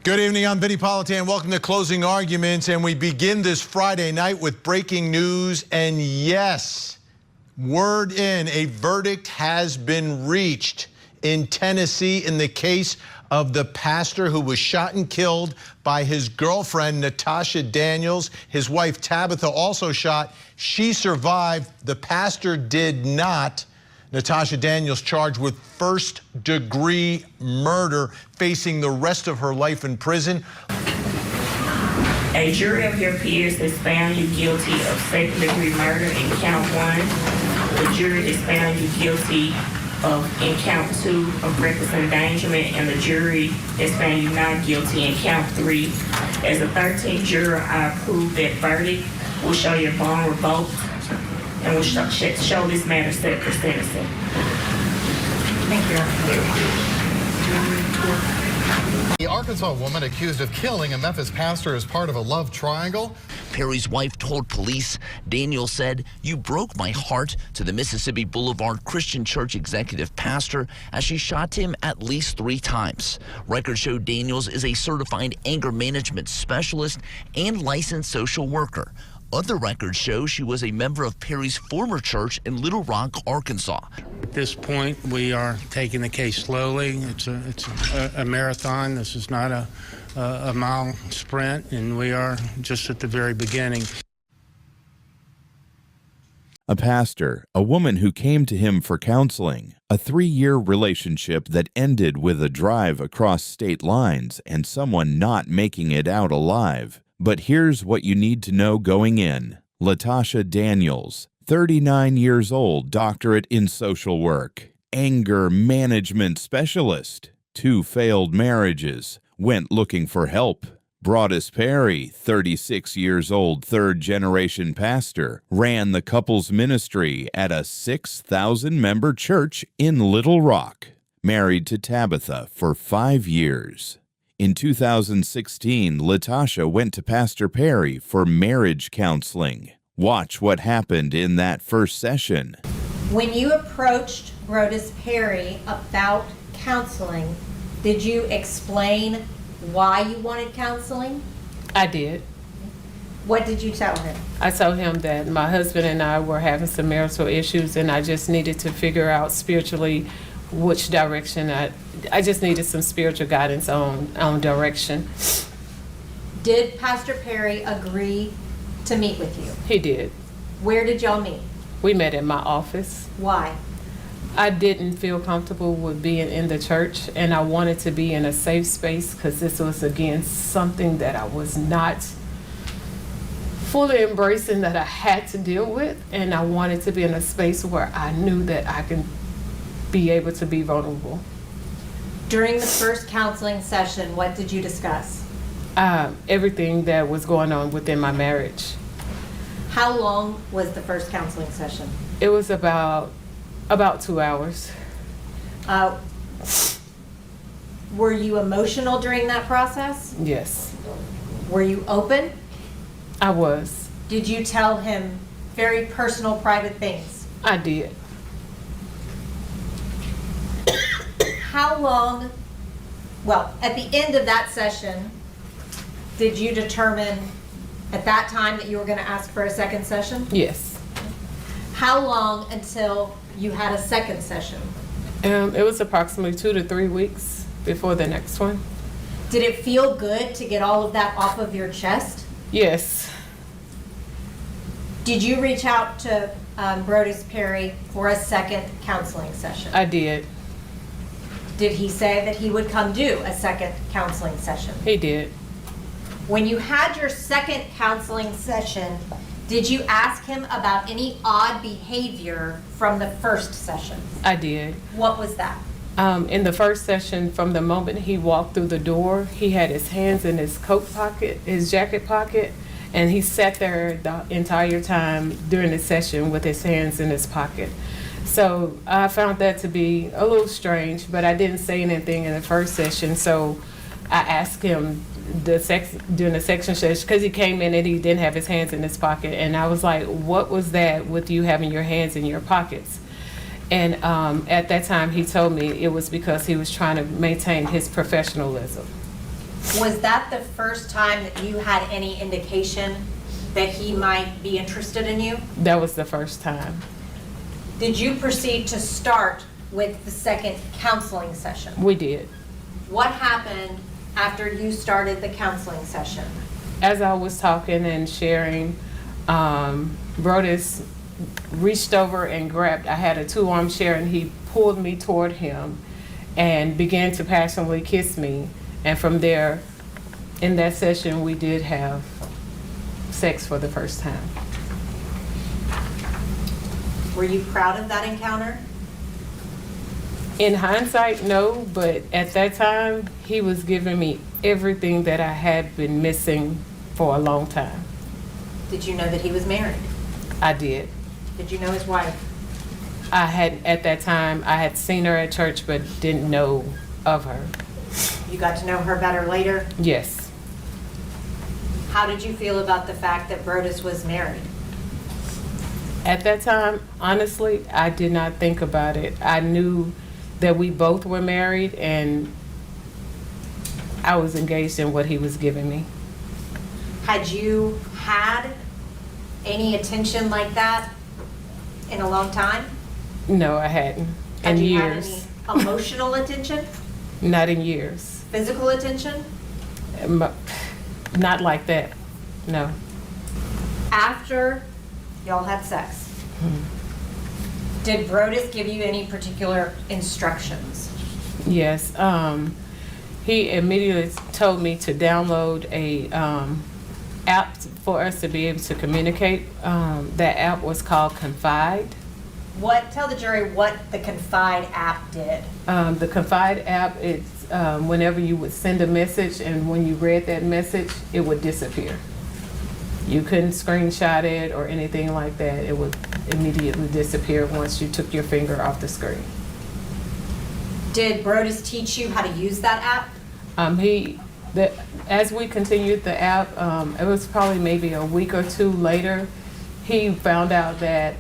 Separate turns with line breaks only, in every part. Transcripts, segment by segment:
Good evening, I'm Vinny Politan. Welcome to Closing Arguments, and we begin this Friday night with breaking news. And yes, word in, a verdict has been reached in Tennessee in the case of the pastor who was shot and killed by his girlfriend, Latoshia Daniels. His wife, Tabitha, also shot. She survived. The pastor did not. Latoshia Daniels charged with first-degree murder, facing the rest of her life in prison.
A jury of your peers has found you guilty of second-degree murder in count 1. The jury has found you guilty in count 2 of reckless endangerment, and the jury has found you not guilty in count 3. As a 13th juror, I approve that verdict. We'll show your bond revoked, and we'll show this matter set for sentencing. Thank you.
The Arkansas woman accused of killing a Memphis pastor as part of a love triangle.
Perry's wife told police. Daniels said, "You broke my heart," to the Mississippi Boulevard Christian Church executive pastor as she shot him at least 3 times. Records show Daniels is a certified anger management specialist and licensed social worker. Other records show she was a member of Perry's former church in Little Rock, Arkansas.
At this point, we are taking the case slowly. It's a marathon. This is not a mile sprint, and we are just at the very beginning.
A pastor, a woman who came to him for counseling, a 3-year relationship that ended with a drive across state lines and someone not making it out alive. But here's what you need to know going in. Latoshia Daniels, 39 years old, doctorate in social work, anger management specialist, 2 failed marriages, went looking for help. Brodus Perry, 36 years old, 3rd-generation pastor, ran the couple's ministry at a 6,000-member church in Little Rock, married to Tabitha for 5 years. In 2016, Latoshia went to Pastor Perry for marriage counseling. Watch what happened in that first session.
When you approached Brodus Perry about counseling, did you explain why you wanted counseling?
I did.
What did you tell him?
I told him that my husband and I were having some marital issues, and I just needed to figure out spiritually which direction. I just needed some spiritual guidance on direction.
Did Pastor Perry agree to meet with you?
He did.
Where did y'all meet?
We met in my office.
Why?
I didn't feel comfortable with being in the church, and I wanted to be in a safe space because this was, again, something that I was not fully embracing, that I had to deal with, and I wanted to be in a space where I knew that I can be able to be vulnerable.
During the first counseling session, what did you discuss?
Everything that was going on within my marriage.
How long was the first counseling session?
It was about 2 hours.
Were you emotional during that process?
Yes.
Were you open?
I was.
Did you tell him very personal, private things?
I did.
How long, well, at the end of that session, did you determine at that time that you were going to ask for a second session?
Yes.
How long until you had a second session?
It was approximately 2 to 3 weeks before the next one.
Did it feel good to get all of that off of your chest?
Yes.
Did you reach out to Brodus Perry for a second counseling session?
I did.
Did he say that he would come do a second counseling session?
He did.
When you had your second counseling session, did you ask him about any odd behavior from the first session?
I did.
What was that?
In the first session, from the moment he walked through the door, he had his hands in his coat pocket, his jacket pocket, and he sat there the entire time during the session with his hands in his pocket. So I found that to be a little strange, but I didn't say anything in the first session. So I asked him during the section session, because he came in and he didn't have his hands in his pocket, and I was like, what was that with you having your hands in your pockets? And at that time he told me it was because he was trying to maintain his professionalism.
Was that the first time that you had any indication that he might be interested in you?
That was the first time.
Did you proceed to start with the second counseling session?
We did.
What happened after you started the counseling session?
As I was talking and sharing, Brodus reached over and grabbed, I had a 2-arm chair, and he pulled me toward him and began to passionately kiss me. And from there, in that session, we did have sex for the first time.
Were you proud of that encounter?
In hindsight, no, but at that time, he was giving me everything that I had been missing for a long time.
Did you know that he was married?
I did.
Did you know his wife?
I had, at that time, I had seen her at church, but didn't know of her.
You got to know her better later?
Yes.
How did you feel about the fact that Brodus was married?
At that time, honestly, I did not think about it. I knew that we both were married, and I was engaged in what he was giving me.
Had you had any attention like that in a long time?
No, I hadn't.
Had
In
you
years.
had any emotional attention?
Not in years.
Physical attention?
Not like that, no.
After y'all had sex, did Brodus give you any particular instructions?
Yes, he immediately told me to download a app for us to be able to communicate. That app was called Confide.
Tell the jury what the Confide app did.
The Confide app, it's whenever you would send a message, and when you read that message, it would disappear. You couldn't screenshot it or anything like that. It would immediately disappear once you took your finger off the screen.
Did Brodus teach you how to use that app?
As we continued the app, it was probably maybe a week or two later, he found out that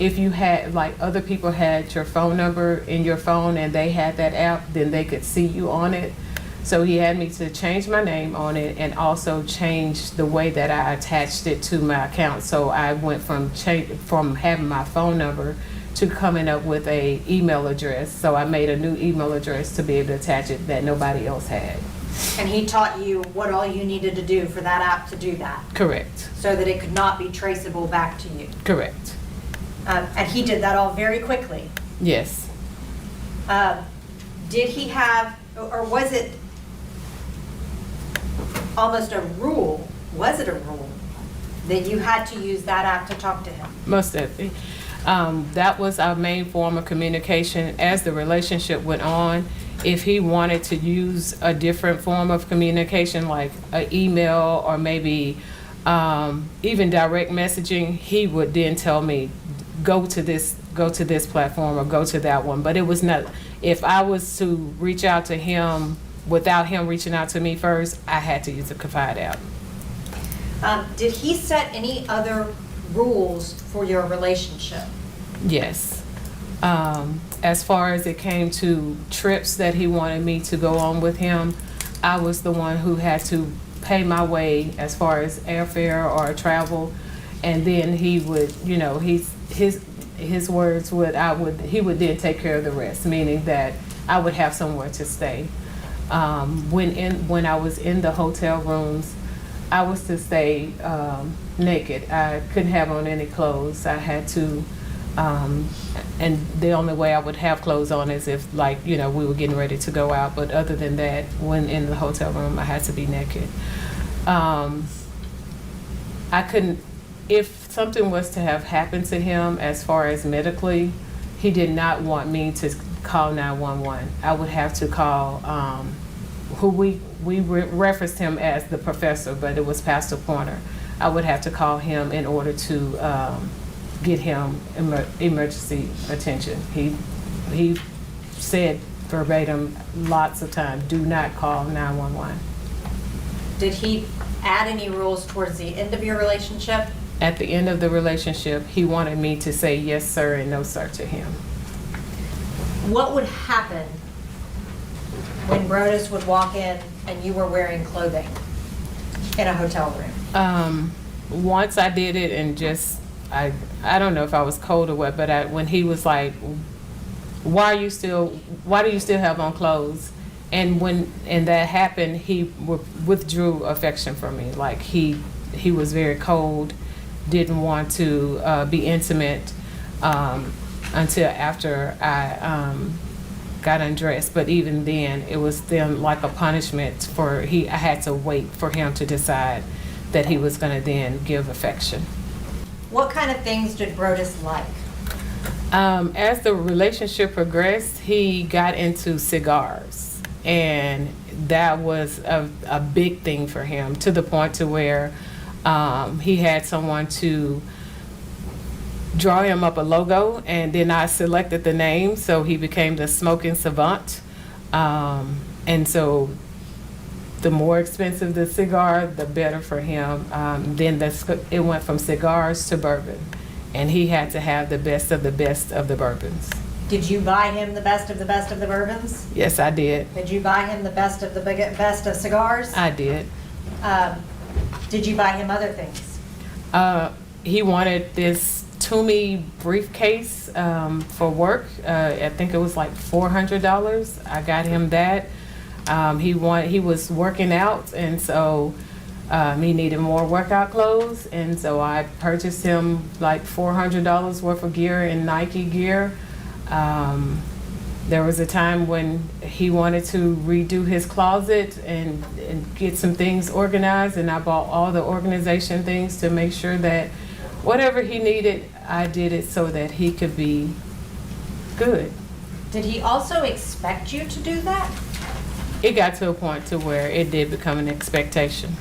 if you had, like, other people had your phone number in your phone and they had that app, then they could see you on it. So he had me to change my name on it and also change the way that I attached it to my account. So I went from having my phone number to coming up with a email address. So I made a new email address to be able to attach it that nobody else had.
And he taught you what all you needed to do for that app to do that?
Correct.
So that it could not be traceable back to you?
Correct.
And he did that all very quickly?
Yes.
Did he have, or was it almost a rule, was it a rule, that you had to use that app to talk to him?
Most definitely. That was our main form of communication. As the relationship went on, if he wanted to use a different form of communication, like an email or maybe even direct messaging, he would then tell me, go to this platform or go to that one. But it was not, if I was to reach out to him without him reaching out to me first, I had to use the Confide app.
Did he set any other rules for your relationship?
Yes. As far as it came to trips that he wanted me to go on with him, I was the one who had to pay my way as far as airfare or travel, and then he would, his words would, he would then take care of the rest, meaning that I would have somewhere to stay. When I was in the hotel rooms, I was to stay naked. I couldn't have on any clothes. I had to, and the only way I would have clothes on is if, like, we were getting ready to go out. But other than that, when in the hotel room, I had to be naked. I couldn't, if something was to have happened to him as far as medically, he did not want me to call 911. I would have to call, who we referenced him as the professor, but it was Pastor Pointer. I would have to call him in order to get him emergency attention. He said verbatim lots of times, do not call 911.
Did he add any rules towards the end of your relationship?
At the end of the relationship, he wanted me to say yes, sir, and no, sir to him.
What would happen when Brodus would walk in and you were wearing clothing in a hotel room?
Once I did it and just, I don't know if I was cold or what, but when he was like, why do you still have on clothes? And that happened, he withdrew affection from me. Like he was very cold, didn't want to be intimate until after I got undressed. But even then, it was then like a punishment I had to wait for him to decide that he was going to then give affection.
What kind of things did Brodus like?
As the relationship progressed, he got into cigars, and that was a big thing for him, to the point to where he had someone to draw him up a logo, and then I selected the name, so he became the Smoking Savant. And so the more expensive the cigar, the better for him. Then it went from cigars to bourbon, and he had to have the best of the bourbons.
Did you buy him the best of the bourbons?
Yes, I did.
Did you buy him the best of cigars?
I did.
Did you buy him other things?
He wanted this Toomey briefcase for work. I think it was like $400. I got him that. He was working out, and so he needed more workout clothes, and so I purchased him like $400 worth of gear in Nike gear. There was a time when he wanted to redo his closet and get some things organized, and I bought all the organization things to make sure that whatever he needed, I did it so that he could be good.
Did he also expect you to do that?
It got to a point to where it did become an expectation.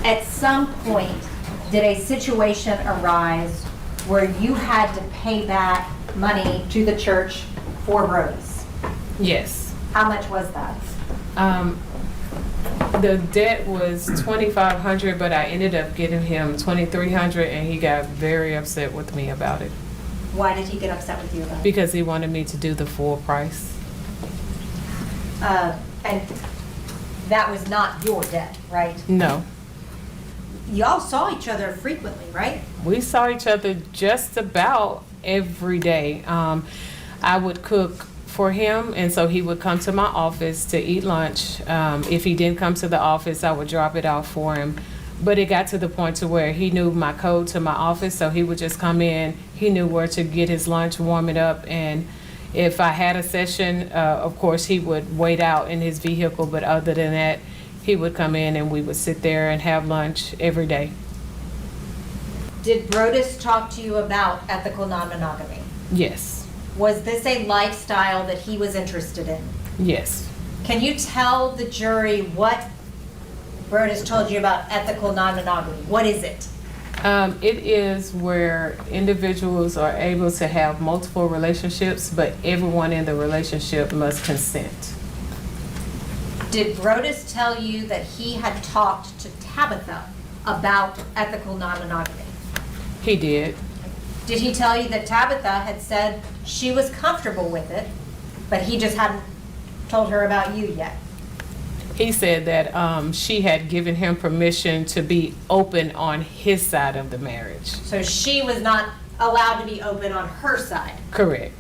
At some point, did a situation arise where you had to pay back money to the church for Brodus?
Yes.
How much was that?
The debt was $2,500, but I ended up getting him $2,300, and he got very upset with me about it.
Why did he get upset with you about it?
Because he wanted me to do the full price.
And that was not your debt, right?
No.
Y'all saw each other frequently, right?
We saw each other just about every day. I would cook for him, and so he would come to my office to eat lunch. If he didn't come to the office, I would drop it off for him. But it got to the point to where he knew my code to my office, so he would just come in. He knew where to get his lunch, warm it up, and if I had a session, of course, he would wait out in his vehicle, but other than that, he would come in and we would sit there and have lunch every day.
Did Brodus talk to you about ethical non-monogamy?
Yes.
Was this a lifestyle that he was interested in?
Yes.
Can you tell the jury what Brodus told you about ethical non-monogamy? What is it?
It is where individuals are able to have multiple relationships, but everyone in the relationship must consent.
Did Brodus tell you that he had talked to Tabitha about ethical non-monogamy?
He did.
Did he tell you that Tabitha had said she was comfortable with it, but he just hadn't told her about you yet?
He said that she had given him permission to be open on his side of the marriage.
So she was not allowed to be open on her side.
Correct.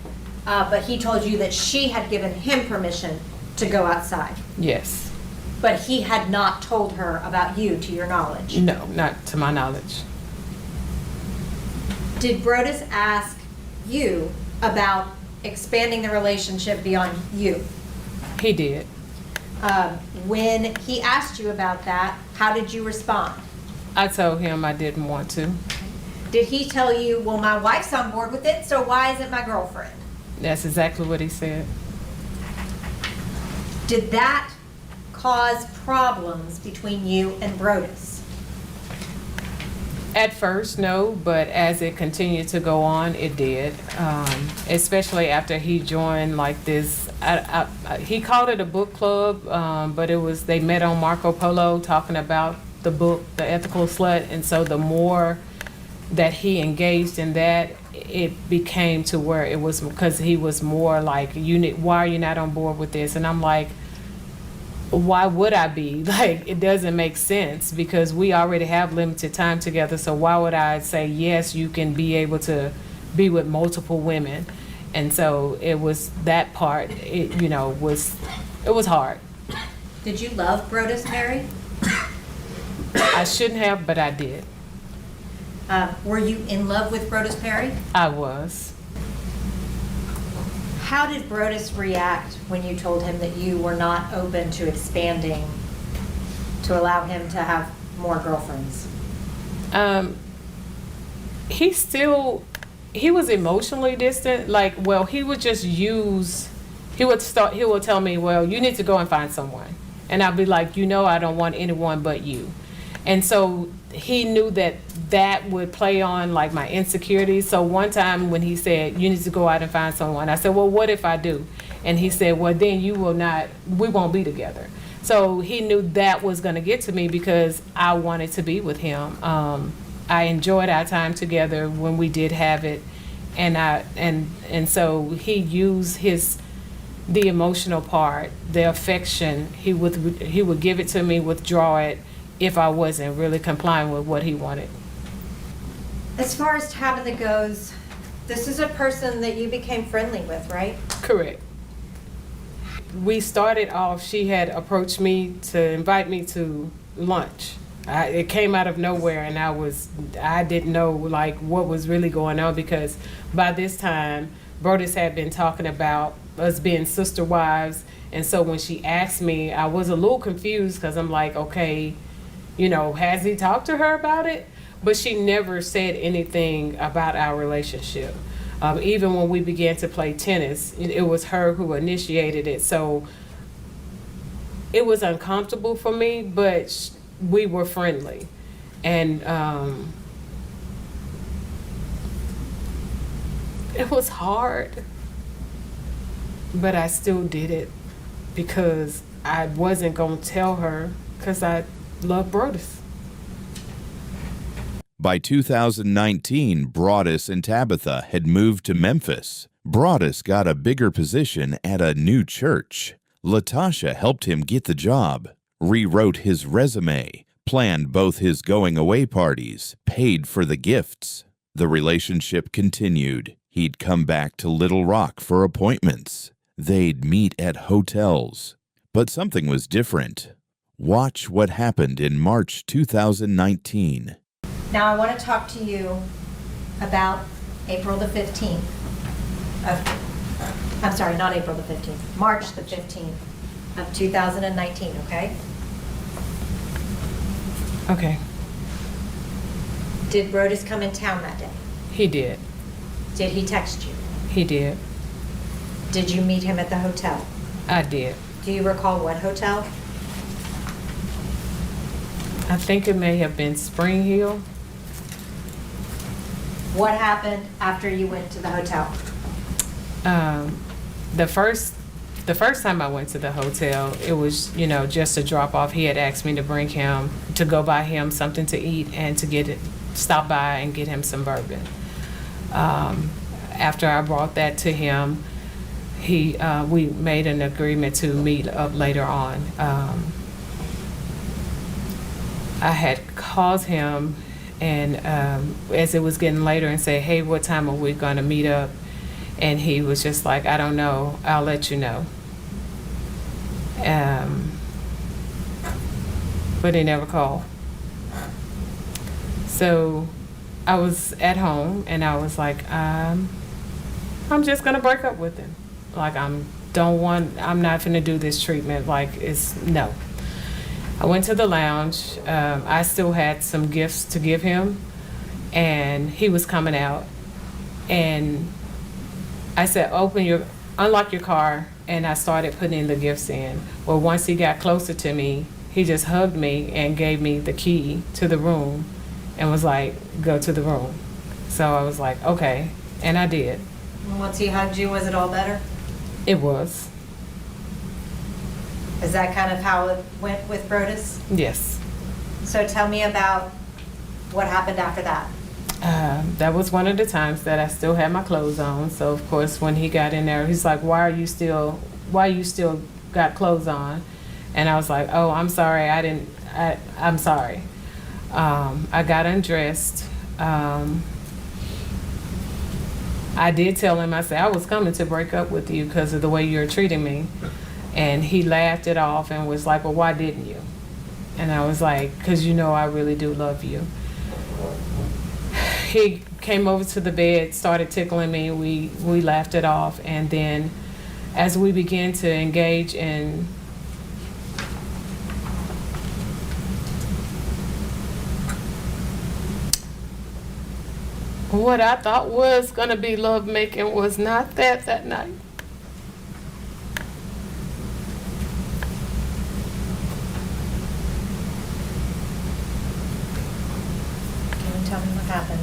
But he told you that she had given him permission to go outside.
Yes.
But he had not told her about you, to your knowledge.
No, not to my knowledge.
Did Brodus ask you about expanding the relationship beyond you?
He did.
When he asked you about that, how did you respond?
I told him I didn't want to.
Did he tell you, well, my wife's on board with it, so why isn't my girlfriend?
That's exactly what he said.
Did that cause problems between you and Brodus?
At first, no, but as it continued to go on, it did. Especially after he joined like this, he called it a book club, but they met on Marco Polo talking about the book, The Ethical Slut, and so the more that he engaged in that, it became to where it was, because he was more like, why are you not on board with this? And I'm like, why would I be? Like, it doesn't make sense because we already have limited time together. So why would I say, yes, you can be able to be with multiple women? And so it was that part, it was hard.
Did you love Brodus Perry?
I shouldn't have, but I did.
Were you in love with Brodus Perry?
I was.
How did Brodus react when you told him that you were not open to expanding to allow him to have more girlfriends?
He was emotionally distant. Like, well, he would tell me, well, you need to go and find someone. And I'd be like, I don't want anyone but you. And so he knew that would play on like my insecurities. So one time when he said, you need to go out and find someone, I said, well, what if I do? And he said, well, then we won't be together. So he knew that was going to get to me because I wanted to be with him. I enjoyed our time together when we did have it. And so he used the emotional part, the affection. He would give it to me, withdraw it if I wasn't really complying with what he wanted.
As far as Tabitha goes, this is a person that you became friendly with, right?
Correct. We started off, she had approached me to invite me to lunch. It came out of nowhere, and I didn't know like what was really going on because by this time, Brodus had been talking about us being sister wives. And so when she asked me, I was a little confused because I'm like, okay, has he talked to her about it? But she never said anything about our relationship. Even when we began to play tennis, it was her who initiated it. So it was uncomfortable for me, but we were friendly. And it was hard, but I still did it because I wasn't going to tell her because I love Brodus.
By 2019, Brodus and Tabitha had moved to Memphis. Brodus got a bigger position at a new church. Latoshia helped him get the job, rewrote his resume, planned both his going-away parties, paid for the gifts. The relationship continued. He'd come back to Little Rock for appointments. They'd meet at hotels. But something was different. Watch what happened in March 2019.
Now I want to talk to you about April the 15th. I'm sorry, not April the 15th. March the 15th of 2019, okay?
Okay.
Did Brodus come in town that day?
He did.
Did he text you?
He did.
Did you meet him at the hotel?
I did.
Do you recall what hotel?
I think it may have been Spring Hill.
What happened after you went to the hotel?
The first time I went to the hotel, it was, just a drop off. He had asked me to bring him, to go buy him something to eat and to stop by and get him some bourbon. After I brought that to him, we made an agreement to meet up later on. I had called him and as it was getting later and say, hey, what time are we gonna meet up? And he was just like, I don't know, I'll let you know. But he never called. So I was at home and I was like, I'm just gonna break up with him. Like I'm not gonna do this treatment, like no. I went to the lounge. I still had some gifts to give him, and he was coming out. And I said, unlock your car, and I started putting the gifts in. Well, once he got closer to me, he just hugged me and gave me the key to the room and was like, go to the room. So I was like, okay, and I did.
Once he hugged you, was it all better?
It was.
Is that kind of how it went with Brodus?
Yes.
So tell me about what happened after that.
That was one of the times that I still had my clothes on. So of course, when he got in there, he's like, "Why you still got clothes on?" And I was like, oh, I'm sorry, I'm sorry. I got undressed. I did tell him, I said, I was coming to break up with you because of the way you're treating me. And he laughed it off and was like, well, why didn't you? And I was like, because you know I really do love you. He came over to the bed, started tickling me. We laughed it off. And then as we began to engage in what I thought was going to be lovemaking, was not that night.
Can you tell me what happened?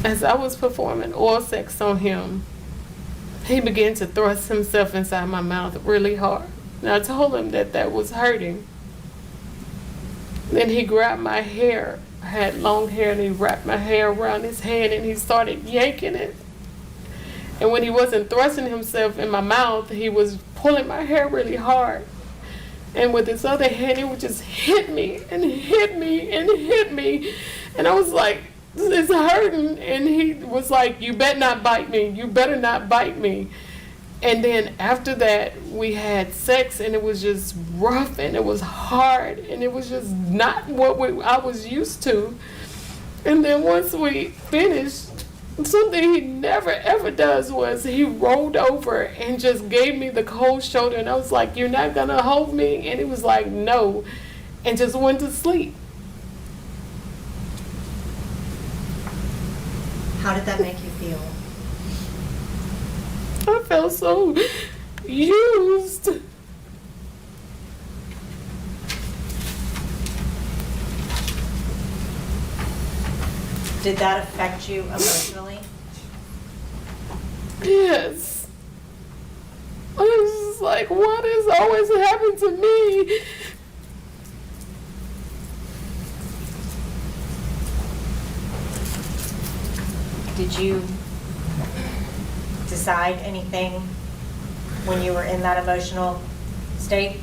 As I was performing oral sex on him, he began to thrust himself inside my mouth really hard. And I told him that was hurting. Then he grabbed my hair. I had long hair, and he wrapped my hair around his hand and he started yanking it. And when he wasn't thrusting himself in my mouth, he was pulling my hair really hard. And with his other hand, he would just hit me and hit me and hit me. And I was like, it's hurting. And he was like, you better not bite me. You better not bite me. And then after that, we had sex, and it was just rough, and it was hard, and it was just not what I was used to. And then once we finished, something he never ever does was he rolled over and just gave me the cold shoulder. And I was like, you're not going to hold me? And he was like, no, and just went to sleep.
How did that make you feel?
I felt so used.
Did that affect you emotionally?
Yes. I was just like, what has always happened to me?
Did you decide anything when you were in that emotional state?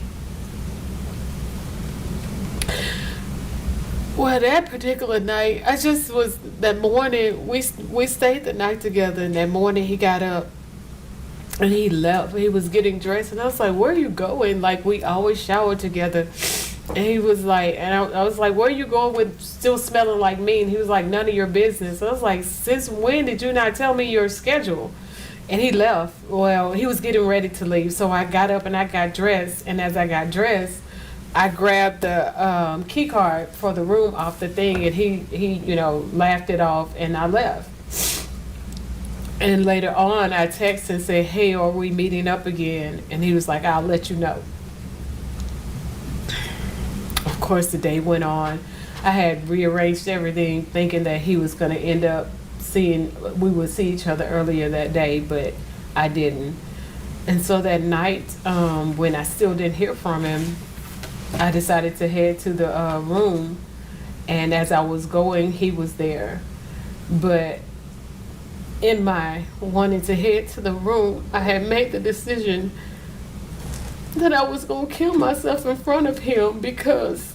Well, that particular night, I just was, that morning, we stayed the night together, and that morning he got up and he left. He was getting dressed, and I was like, where are you going? Like, we always showered together. And he was like, and I was like, where are you going with still smelling like me? And he was like, none of your business. I was like, since when did you not tell me your schedule? And he left. Well, he was getting ready to leave. So I got up and I got dressed. And as I got dressed, I grabbed the key card for the room off the thing. And he laughed it off, and I left. And later on, I texted and said, hey, are we meeting up again? And he was like, I'll let you know. Of course, the day went on. I had rearranged everything, thinking that he was going to end up we would see each other earlier that day, but I didn't. And so that night, when I still didn't hear from him, I decided to head to the room. And as I was going, he was there. But in my wanting to head to the room, I had made the decision that I was going to kill myself in front of him, because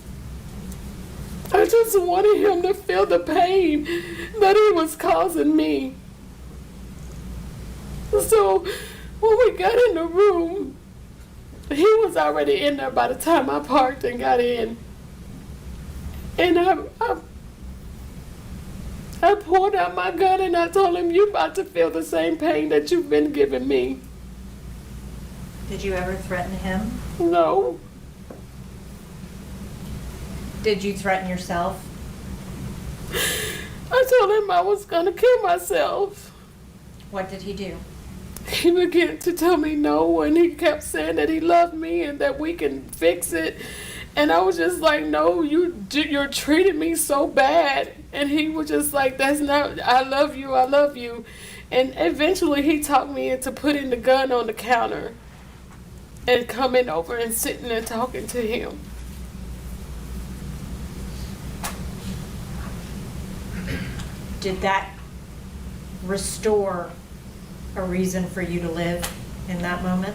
I just wanted him to feel the pain that he was causing me. So when we got in the room, he was already in there by the time I parked and got in. And I pulled out my gun and I told him, you're about to feel the same pain that you've been giving me.
Did you ever threaten him?
No.
Did you threaten yourself?
I told him I was going to kill myself.
What did he do?
He began to tell me no, and he kept saying that he loved me and that we can fix it. And I was just like, no, you're treating me so bad. And he was just like, that's not, I love you, I love you. And eventually he talked me into putting the gun on the counter and coming over and sitting and talking to him.
did that restore a reason for you to live in that moment?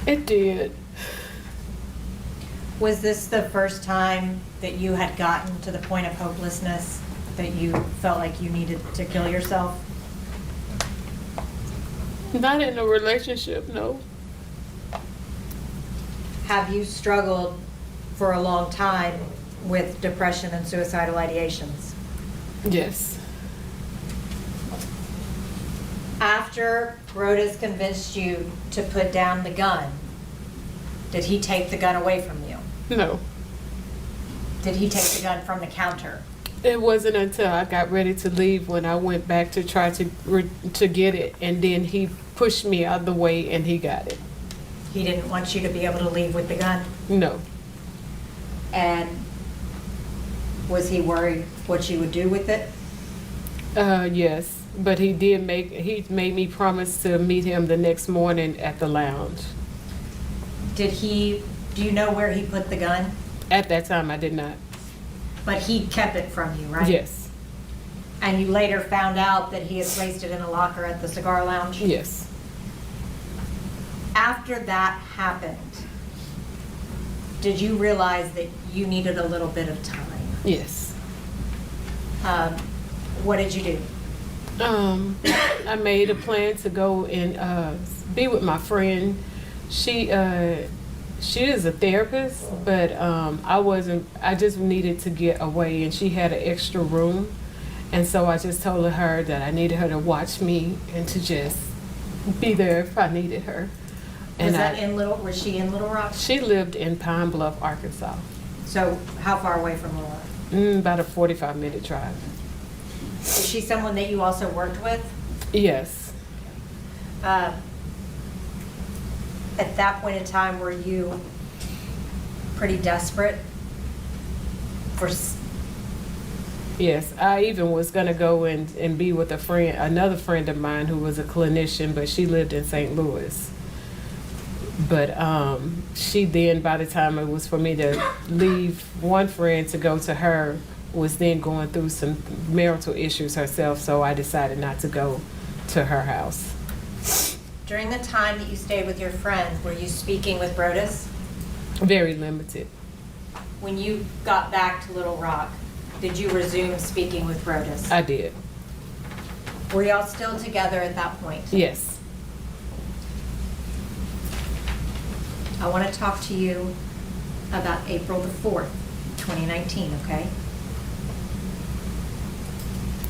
It did.
Was this the first time that you had gotten to the point of hopelessness, that you felt like you needed to kill yourself?
Not in a relationship, no.
Have you struggled for a long time with depression and suicidal ideations?
Yes.
After Brodus convinced you to put down the gun, did he take the gun away from you?
No.
Did he take the gun from the counter?
It wasn't until I got ready to leave when I went back to try to get it, and then he pushed me out of the way and he got it.
He didn't want you to be able to leave with the gun?
No.
And was he worried what you would do with it?
Yes, but he made me promise to meet him the next morning at the lounge.
Do you know where he put the gun?
At that time, I did not.
But he kept it from you, right?
Yes.
And you later found out that he had placed it in a locker at the cigar lounge?
Yes.
After that happened, did you realize that you needed a little bit of time?
Yes.
What did you do?
I made a plan to go and be with my friend. She is a therapist, but I just needed to get away, and she had an extra room. And so I just told her that I needed her to watch me and to just be there if I needed her. And
was she in Little Rock?
She lived in Pine Bluff, Arkansas.
So how far away from Little Rock?
About a 45-minute drive.
Is she someone that you also worked with?
Yes.
At that point in time, were you pretty desperate for?
Yes, I even was gonna go and be with another friend of mine who was a clinician, but she lived in St. Louis. But she then, by the time it was for me to leave one friend to go to her, was then going through some marital issues herself, so I decided not to go to her house.
During the time that you stayed with your friend, were you speaking with Brodus?
Very limited.
When you got back to Little Rock, did you resume speaking with Brodus?
I did.
Were y'all still together at that point?
Yes.
I want to talk to you about April the 4th, 2019, okay?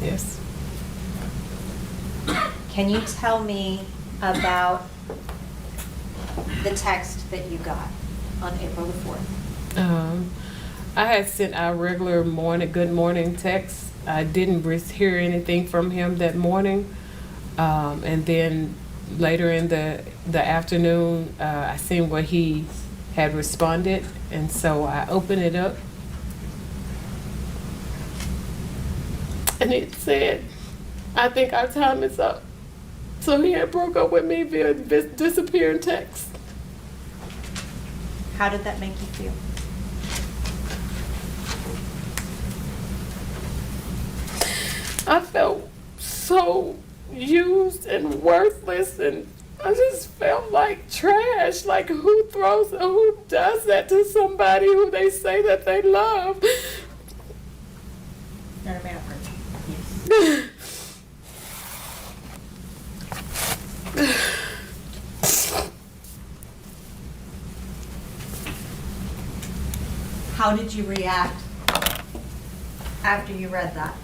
Yes.
Can you tell me about the text that you got on April the 4th?
I had sent out regular good morning text. I didn't hear anything from him that morning. And then later in the afternoon, I seen where he had responded. And so I opened it up. And it said, "I think our time is up." So he had broke up with me via disappearing text.
How did that make you feel?
I felt so used and worthless, and I just felt like trash. Like, who does that to somebody who they say that they love?
Not a bad person. Yes. How did you react after you read that?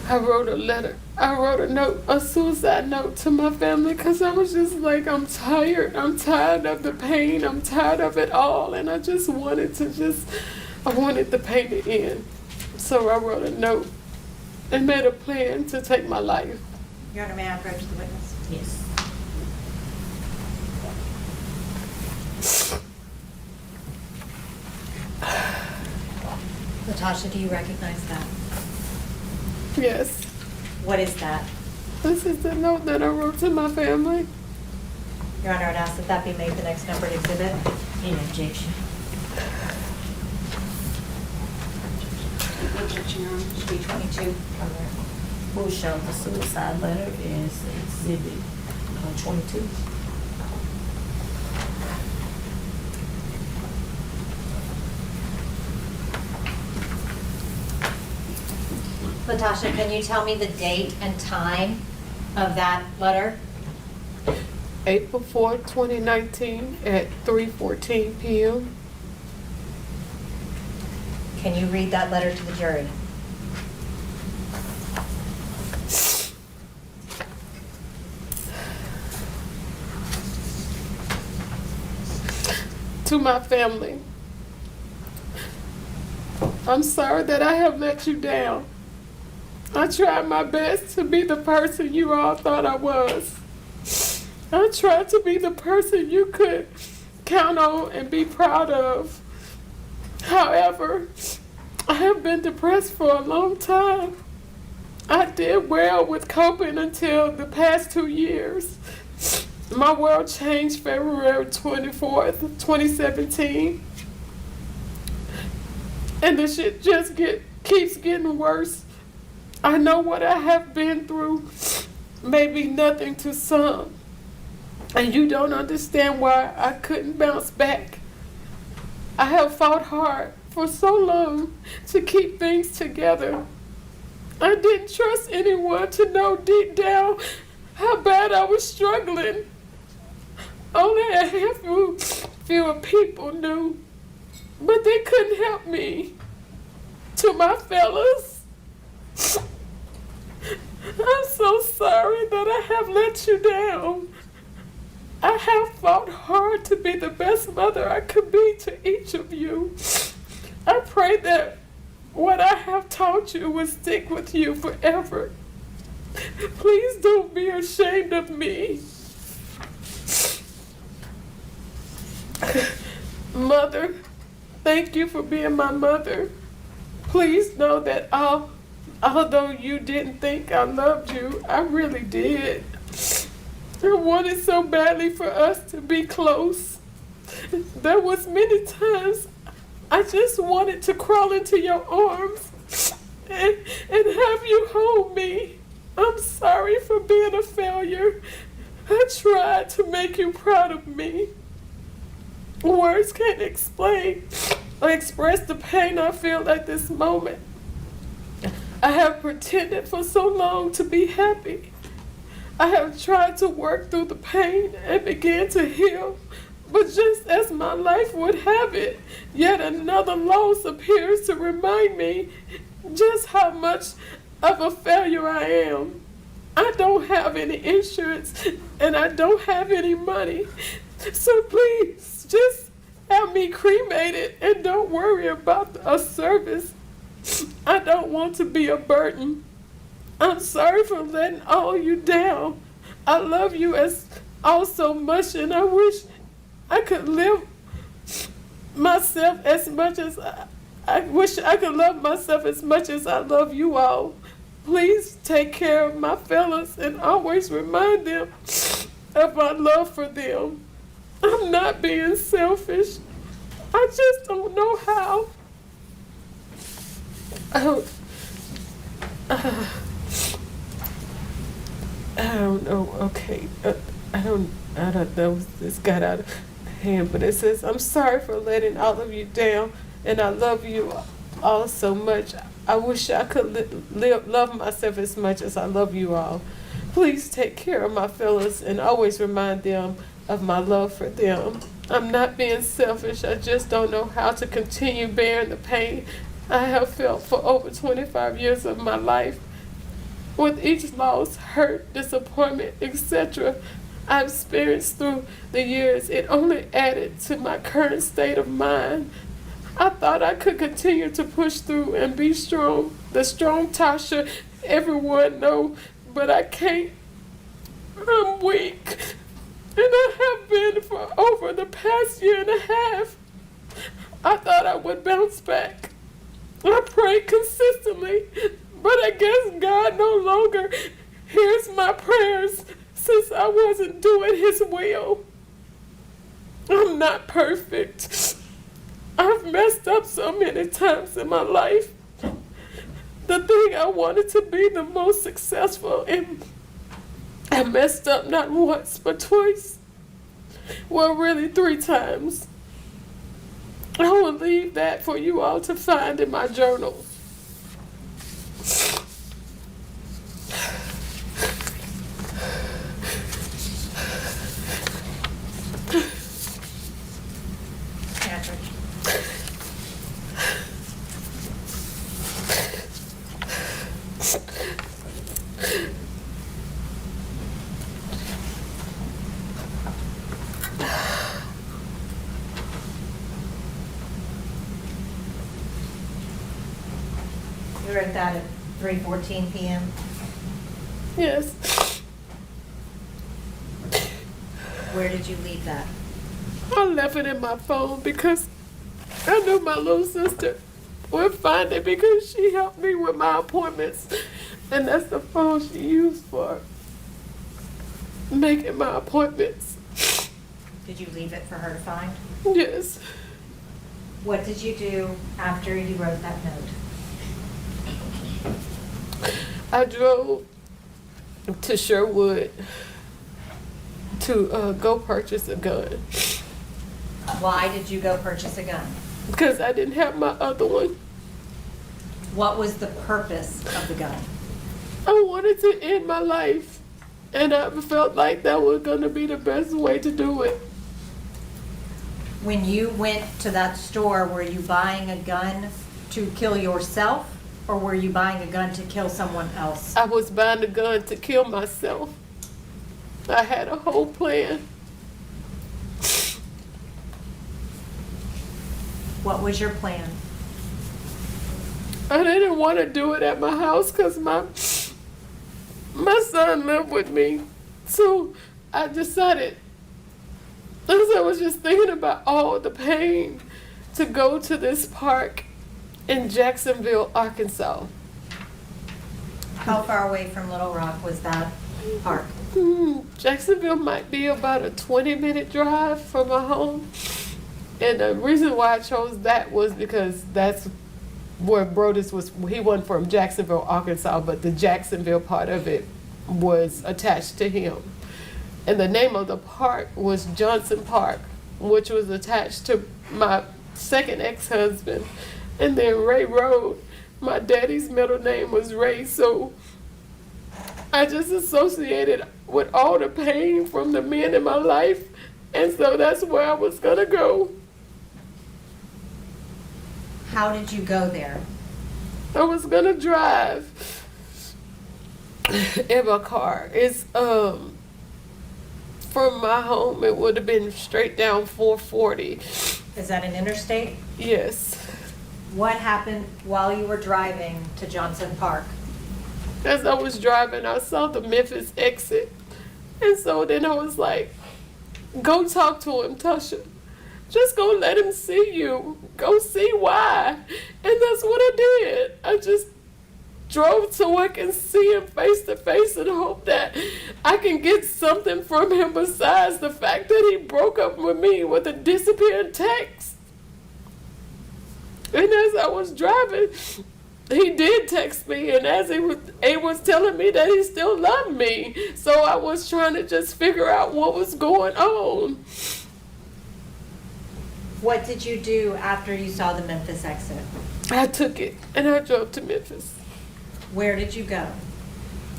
I wrote a letter. I wrote a suicide note to my family, because I was just like, I'm tired. I'm tired of the pain. I'm tired of it all. And I just wanted the pain to end. So I wrote a note and made a plan to take my life.
Your Honor, may I approach the witness?
Yes.
Latasha, do you recognize that?
Yes.
What is that?
This is the note that I wrote to my family.
Your Honor, I'd ask that that be made the next numbered exhibit.
In objection.
Objection, Your Honor.
Should be 22. We'll show the suicide letter is exhibit 22.
Latasha, can you tell me the date and time of that letter?
April 4, 2019 at 3:14 p.m.
Can you read that letter to the jury?
To my family, I'm sorry that I have let you down. I tried my best to be the person you all thought I was. I tried to be the person you could count on and be proud of. However, I have been depressed for a long time. I did well with coping until the past 2 years. My world changed February 24th, 2017. And the shit just keeps getting worse. I know what I have been through may be nothing to some. And you don't understand why I couldn't bounce back. I have fought hard for so long to keep things together. I didn't trust anyone to know deep down how bad I was struggling. Only a few people knew, but they couldn't help me. To my fellas, I'm so sorry that I have let you down. I have fought hard to be the best mother I could be to each of you. I pray that what I have taught you will stick with you forever. Please don't be ashamed of me. Mother, thank you for being my mother. Please know that although you didn't think I loved you, I really did. I wanted so badly for us to be close. There was many times I just wanted to crawl into your arms and have you hold me. I'm sorry for being a failure. I tried to make you proud of me. Words can't explain or express the pain I feel at this moment. I have pretended for so long to be happy. I have tried to work through the pain and begin to heal, but just as my life would have it, yet another loss appears to remind me just how much of a failure I am. I don't have any insurance and I don't have any money, so please just have me cremated and don't worry about a service. I don't want to be a burden. I'm sorry for letting all you down. I love you all so much, and I wish I could live myself as much as I wish I could love myself as much as I love you all. Please take care of my fellas and always remind them of my love for them. I'm not being selfish. I just don't know how. I don't know. Okay, I don't know. This got out of hand, but it says, "I'm sorry for letting all of you down, and I love you all so much. I wish I could love myself as much as I love you all. Please take care of my fellas and always remind them of my love for them. I'm not being selfish. I just don't know how to continue bearing the pain I have felt for over 25 years of my life. With each loss, hurt, disappointment, etc. I've experienced through the years, it only added to my current state of mind. I thought I could continue to push through and be strong, the strong Tasha everyone knows, but I can't. I'm weak, and I have been for over the past year and a half. I thought I would bounce back. I prayed consistently, But I guess God no longer hears my prayers since I wasn't doing his will. I'm not perfect. I've messed up so many times in my life. The thing I wanted to be the most successful in, I messed up not once but twice. Well, really 3 times. I will leave that for you all to find in my journal.
You wrote that at 3:14 p.m.
Yes.
Where did you leave that?
I left it in my phone because I knew my little sister would find it because she helped me with my appointments. And that's the phone she used for making my appointments.
Did you leave it for her to find?
Yes.
What did you do after you wrote that note?
I drove to Sherwood to go purchase a gun
Why did you go purchase a gun?
because I didn't have my other one.
What was the purpose of the gun?
I wanted to end my life, and I felt like that was going to be the best way to do it.
When you went to that store, were you buying a gun to kill yourself, or were you buying a gun to kill someone else?
I was buying a gun to kill myself. I had a whole plan.
What was your plan?
I didn't want to do it at my house because my son lived with me. So I decided, as I was just thinking about all the pain, to go to this park in Jacksonville, Arkansas.
How far away from Little Rock was that park?
Jacksonville might be about a 20-minute drive from my home. And the reason why I chose that was because that's where Brodus was. He wasn't from Jacksonville, Arkansas, but the Jacksonville part of it was attached to him. And the name of the park was Johnson Park, which was attached to my second ex-husband. And then Ray Road, my daddy's middle name was Ray, so I just associated with all the pain from the men in my life, and so that's where I was gonna go.
How did you go there?
I was gonna drive in my car. It's from my home, it would have been straight down 440.
Is that an interstate?
Yes.
What happened while you were driving to Johnson Park?
As I was driving, I saw the Memphis exit. And so then I was like, go talk to him, Tasha. Just go let him see you. Go see why. And that's what I did. I just drove so I can see him face to face and hope that I can get something from him besides the fact that he broke up with me with a disappearing text. And as I was driving, he did text me, and as he was telling me that he still loved me. So I was trying to just figure out what was going on.
What did you do after you saw the Memphis exit?
I took it and I drove to Memphis.
Where did you go?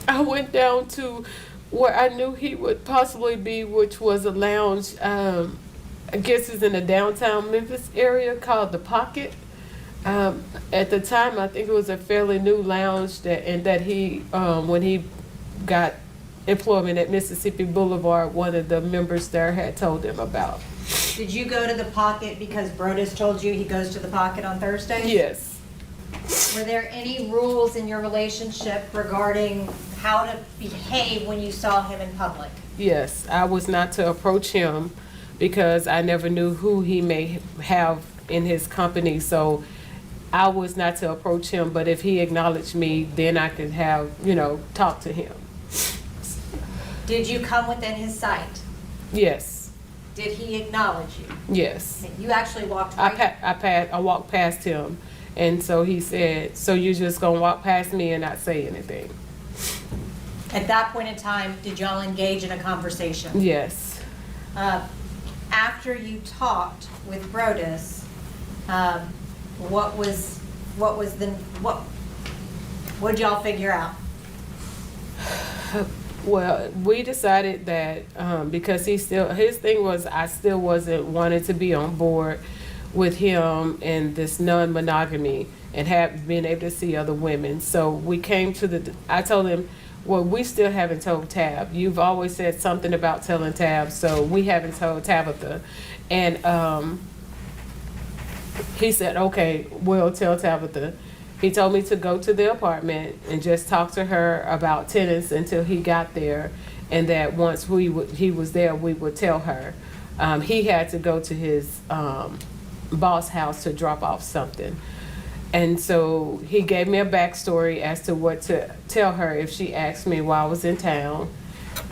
I went down to where I knew he would possibly be, which was a lounge. I guess it's in the downtown Memphis area called The Pocket. At the time, I think it was a fairly new lounge that he, when he got employment at Mississippi Boulevard, one of the members there had told him about.
Did you go to the Pocket because Brodus told you he goes to the Pocket on Thursdays?
Yes.
Were there any rules in your relationship regarding how to behave when you saw him in public?
Yes, I was not to approach him because I never knew who he may have in his company. So I was not to approach him, but if he acknowledged me, then I could have, talk to him.
Did you come within his sight?
Yes,
Did he acknowledge you?
yes.
You actually walked right.
I walked past him, and so he said, "So you're just gonna walk past me and not say anything?"
At that point in time, did y'all engage in a conversation?
Yes.
After you talked with Brodus, what did y'all figure out?
Well, we decided that because his thing was I still wasn't wanting to be on board with him and this non-monogamy and have been able to see other women. So we came to I told him, well, we still haven't told Tab. You've always said something about telling Tab, so we haven't told Tabitha. And he said, okay, we'll tell Tabitha. He told me to go to the apartment and just talk to her about tenants until he got there, and that once he was there, we would tell her. He had to go to his boss house to drop off something. And so he gave me a backstory as to what to tell her if she asked me while I was in town,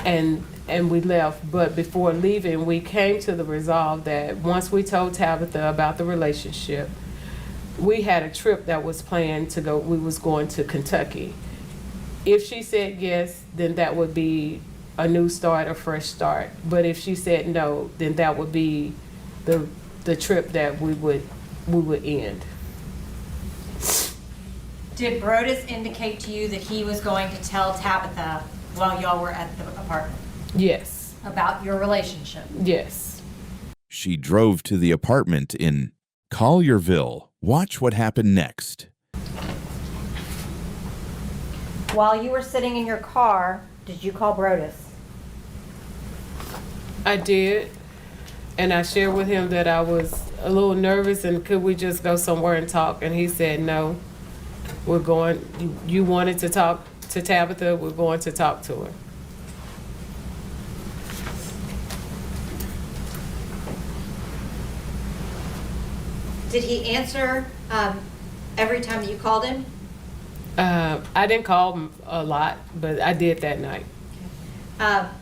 and we left. But before leaving, we came to the resolve that once we told Tabitha about the relationship, we had a trip that was planned to go. We was going to Kentucky. If she said yes, then that would be a new start, a fresh start. But if she said no, then that would be the trip that we would end.
Did Brodus indicate to you that he was going to tell Tabitha while y'all were at the apartment
Yes.
about your relationship?
Yes.
She drove to the apartment in Collierville. Watch what happened next.
While you were sitting in your car, did you call Brodus?
I did. And I shared with him that I was a little nervous and could we just go somewhere and talk? And he said, no, we're going, you wanted to talk to Tabitha, we're going to talk to her.
Did he answer every time that you called him?
I didn't call him a lot, but I did that night.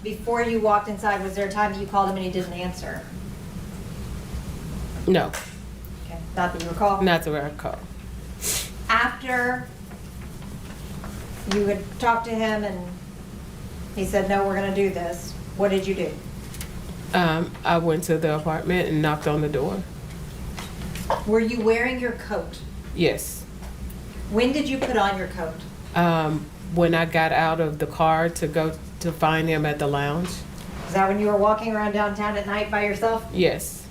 Before you walked inside, was there a time that you called him and he didn't answer?
No,
Okay. Not that you recall?
not to recall.
After you had talked to him and he said, no, we're going to do this, what did you do?
I went to the apartment and knocked on the door.
Were you wearing your coat?
Yes.
When did you put on your coat?
When I got out of the car to go to find him at the lounge.
Is that when you were walking around downtown at night by yourself?
Yes.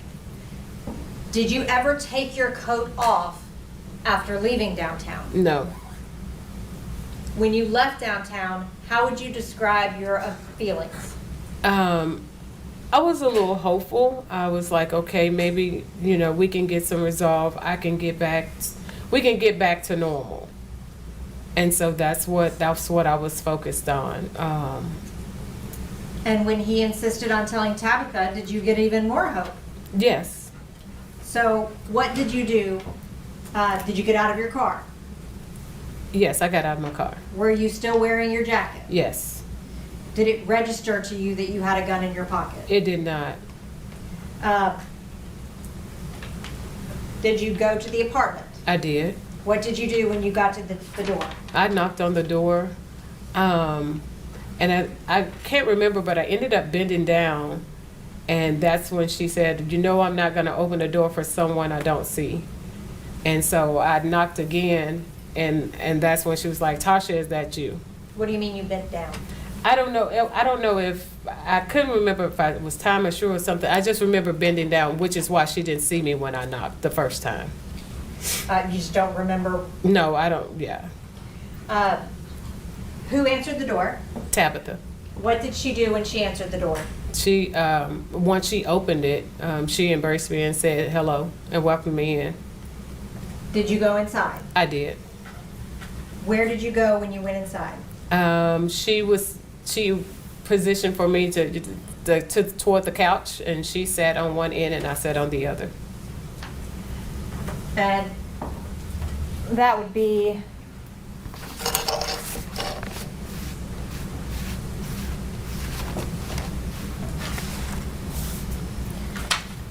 Did you ever take your coat off after leaving downtown?
No.
When you left downtown, how would you describe your feelings?
I was a little hopeful. I was like, okay, maybe, we can get some resolve. We can get back to normal. And so that's what I was focused on.
And when he insisted on telling Tabitha, did you get even more hope?
Yes.
So what did you do? Did you get out of your car?
Yes, I got out of my car.
Were you still wearing your jacket?
Yes.
Did it register to you that you had a gun in your pocket?
It did not.
Did you go to the apartment?
I did.
What did you do when you got to the door?
I knocked on the door. And I can't remember, but I ended up bending down. And that's when she said, I'm not going to open the door for someone I don't see. And so I knocked again. And that's when she was like, Tasha, is that you?
What do you mean you bent down?
I don't know if I couldn't remember if it was time or sure or something. I just remember bending down, which is why she didn't see me when I knocked the first time.
You just don't remember?
No, I don't. Yeah.
Who answered the door?
Tabitha.
What did she do when she answered the door?
She once she opened it, she embraced me and said hello and welcomed me in.
Did you go inside?
I did.
Where did you go when you went inside?
She positioned for me to toward the couch, and she sat on one end and I sat on the other.
And That would be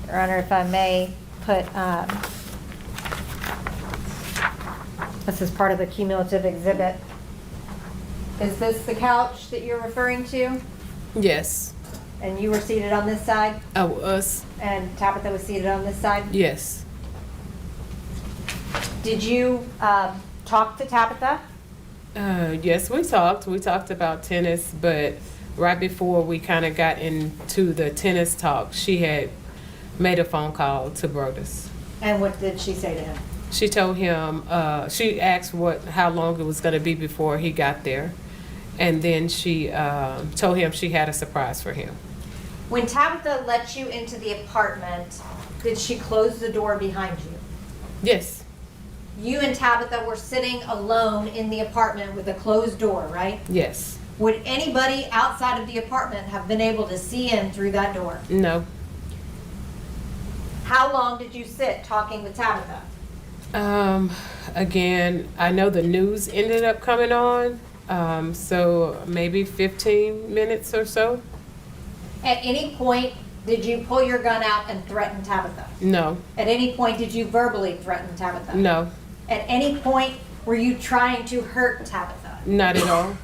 Your Honor, if I may put, this is part of the cumulative exhibit. Is this the couch that you're referring to?
Yes.
And you were seated on this side?
Us.
And Tabitha was seated on this side?
Yes.
Did you talk to Tabitha?
Yes, we talked. We talked about tennis, but right before we kind of got into the tennis talk, she had made a phone call to Brodus.
And what did she say to him?
She told him, she asked how long it was going to be before he got there. And then she told him she had a surprise for him.
When Tabitha let you into the apartment, did she close the door behind you?
Yes.
You and Tabitha were sitting alone in the apartment with a closed door, right?
Yes.
Would anybody outside of the apartment have been able to see in through that door?
No.
How long did you sit talking with Tabitha?
Again, I know the news ended up coming on, so maybe 15 minutes or so.
At any point, did you pull your gun out and threaten Tabitha?
No.
At any point, did you verbally threaten Tabitha?
No.
At any point, were you trying to hurt Tabitha?
Not at all.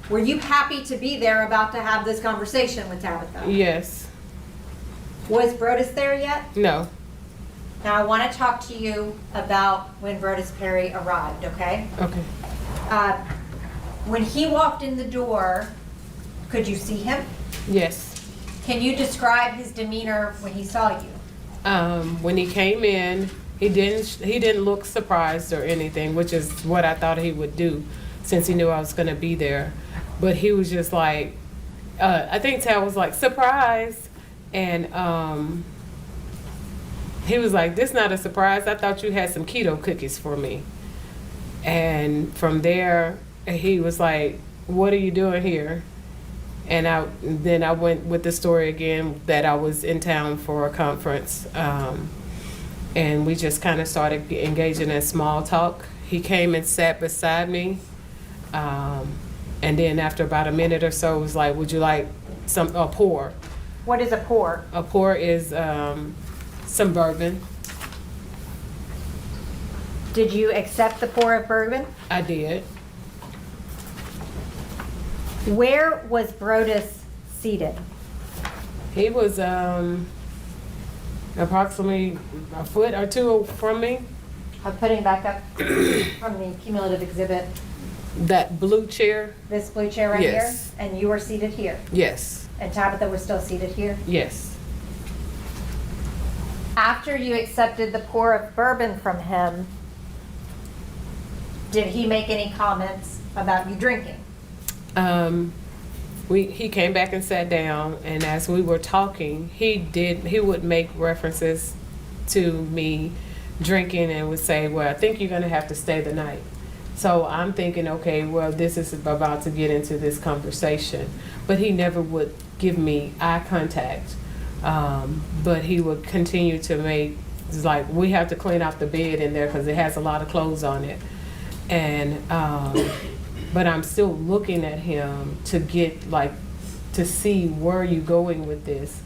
Were you happy to be there about to have this conversation with Tabitha?
Yes.
Was Brodus there yet?
No.
Now, I want to talk to you about when Brodus Perry arrived, okay?
Okay.
When he walked in the door, could you see him?
Yes.
Can you describe his demeanor when he saw you?
When he came in, he didn't look surprised or anything, which is what I thought he would do since he knew I was going to be there. But he was just like, I think Tab was like, surprise. And he was like, this not a surprise. I thought you had some keto cookies for me. And from there, he was like, what are you doing here? And then I went with the story again that I was in town for a conference. And we just kind of started engaging in small talk. He came and sat beside me. And then after about a minute or so, was like, would you like a pour?
What is a pour?
A pour is some bourbon.
Did you accept the pour of bourbon?
I did.
Where was Brodus seated?
He was approximately a foot or two from me.
I'm putting back up from the cumulative exhibit.
That blue chair?
This blue chair right
Yes.
here? And you were seated here?
Yes.
And Tabitha was still seated here?
Yes.
After you accepted the pour of bourbon from him, did he make any comments about you drinking?
He came back and sat down, and as we were talking, he would make references to me drinking and would say, well, I think you're gonna have to stay the night. So I'm thinking, okay, well, this is about to get into this conversation. But he never would give me eye contact. But he would continue to make, it's like, we have to clean out the bed in there because it has a lot of clothes on it. And, but I'm still looking at him to get, like, to see where are you going with this.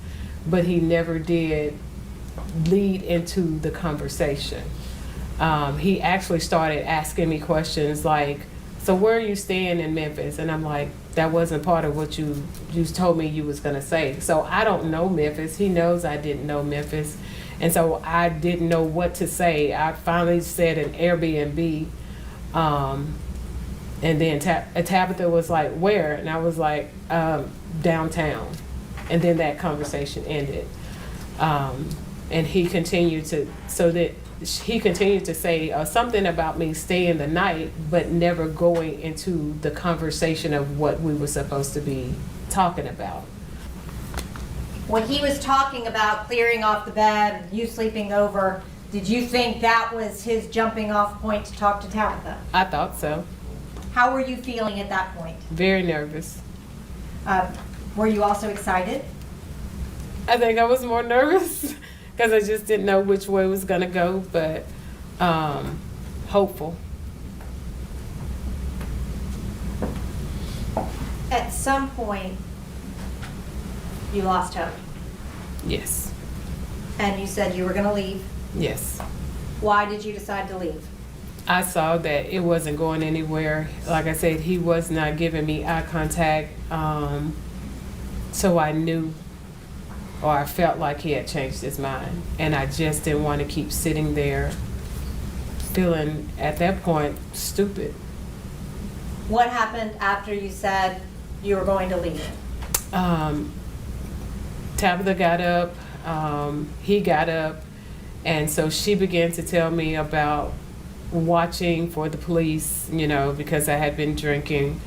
But he never did lead into the conversation. He actually started asking me questions like, so where are you staying in Memphis? And I'm like, that wasn't part of what you told me you was gonna say. So I don't know Memphis. He knows I didn't know Memphis. And so I didn't know what to say. I finally said an Airbnb. And then Tabitha was like, where? And I was like, downtown. And then that conversation ended. And he continued to say something about me staying the night, but never going into the conversation of what we were supposed to be talking about.
When he was talking about clearing off the bed and you sleeping over, did you think that was his jumping off point to talk to Tabitha?
I thought so.
How were you feeling at that point?
Very nervous.
Were you also excited?
I think I was more nervous because I just didn't know which way it was gonna go, but hopeful.
At some point, you lost hope,
Yes.
and you said you were going to leave.
Yes.
Why did you decide to leave?
I saw that it wasn't going anywhere. Like I said, he was not giving me eye contact. So I knew, or I felt like he had changed his mind. And I just didn't want to keep sitting there feeling, at that point, stupid.
What happened after you said you were going to leave?
Tabitha got up, he got up, and so she began to tell me about watching for the police, you know, because I had been drinking.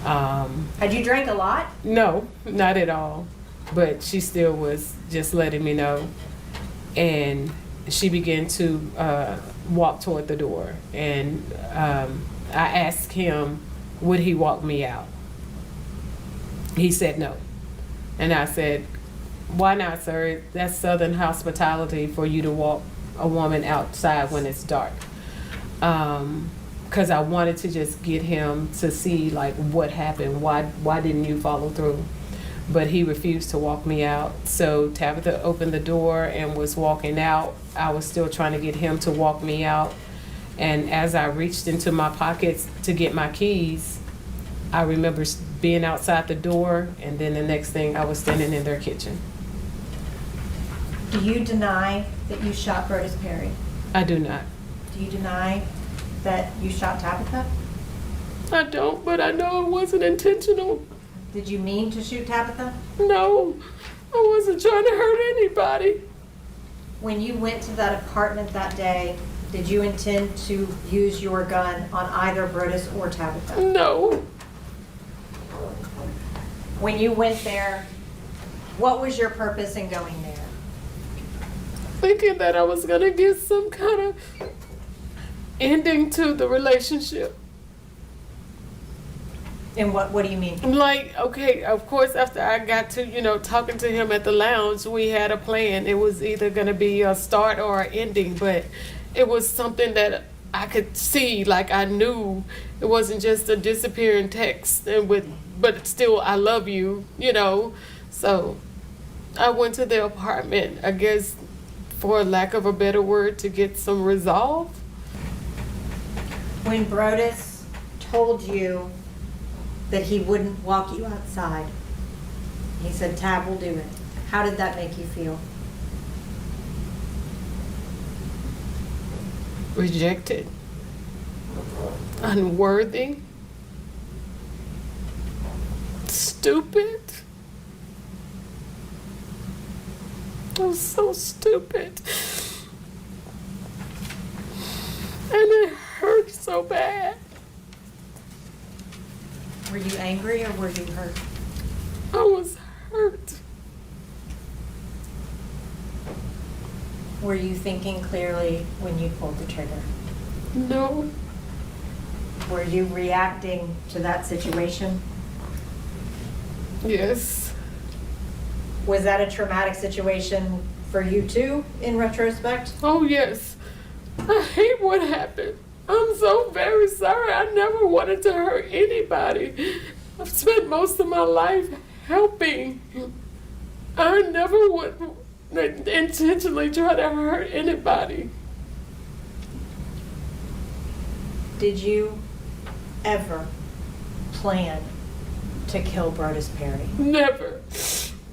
Had you drank a lot?
No, not at all. But she still was just letting me know. And she began to walk toward the door. And I asked him, would he walk me out? He said no. And I said, why not, sir? That's Southern hospitality for you to walk a woman outside when it's dark. Because I wanted to just get him to see like what happened. Why didn't you follow through? But he refused to walk me out. So Tabitha opened the door and was walking out. I was still trying to get him to walk me out. And as I reached into my pockets to get my keys, I remember being outside the door, and then the next thing I was standing in their kitchen.
Do you deny that you shot Brodus Perry?
I do not.
Do you deny that you shot Tabitha?
I don't, but I know it wasn't intentional.
Did you mean to shoot Tabitha?
No, I wasn't trying to hurt anybody.
When you went to that apartment that day, did you intend to use your gun on either Brodus or Tabitha?
No.
When you went there, what was your purpose in going there?
Thinking that I was gonna get some kind of ending to the relationship.
And what do you mean?
Like, okay, of course, after I got to, you know, talking to him at the lounge, we had a plan. It was either gonna be a start or an ending, but it was something that I could see, like I knew it wasn't just a disappearing text but still I love you, you know. So I went to the apartment, I guess, for lack of a better word, to get some resolve.
When Brodus told you that he wouldn't walk you outside, he said, Tab will do it. How did that make you feel?
Rejected, unworthy, stupid. I was so stupid. And it hurt so bad.
Were you angry or were you hurt?
I was hurt.
Were you thinking clearly when you pulled the trigger?
No.
Were you reacting to that situation?
Yes.
Was that a traumatic situation for you too, in retrospect?
Oh, yes. I hate what happened. I'm so very sorry. I never wanted to hurt anybody. I've spent most of my life helping. I never would intentionally try to hurt anybody.
Did you ever plan to kill Brodus Perry?
Never.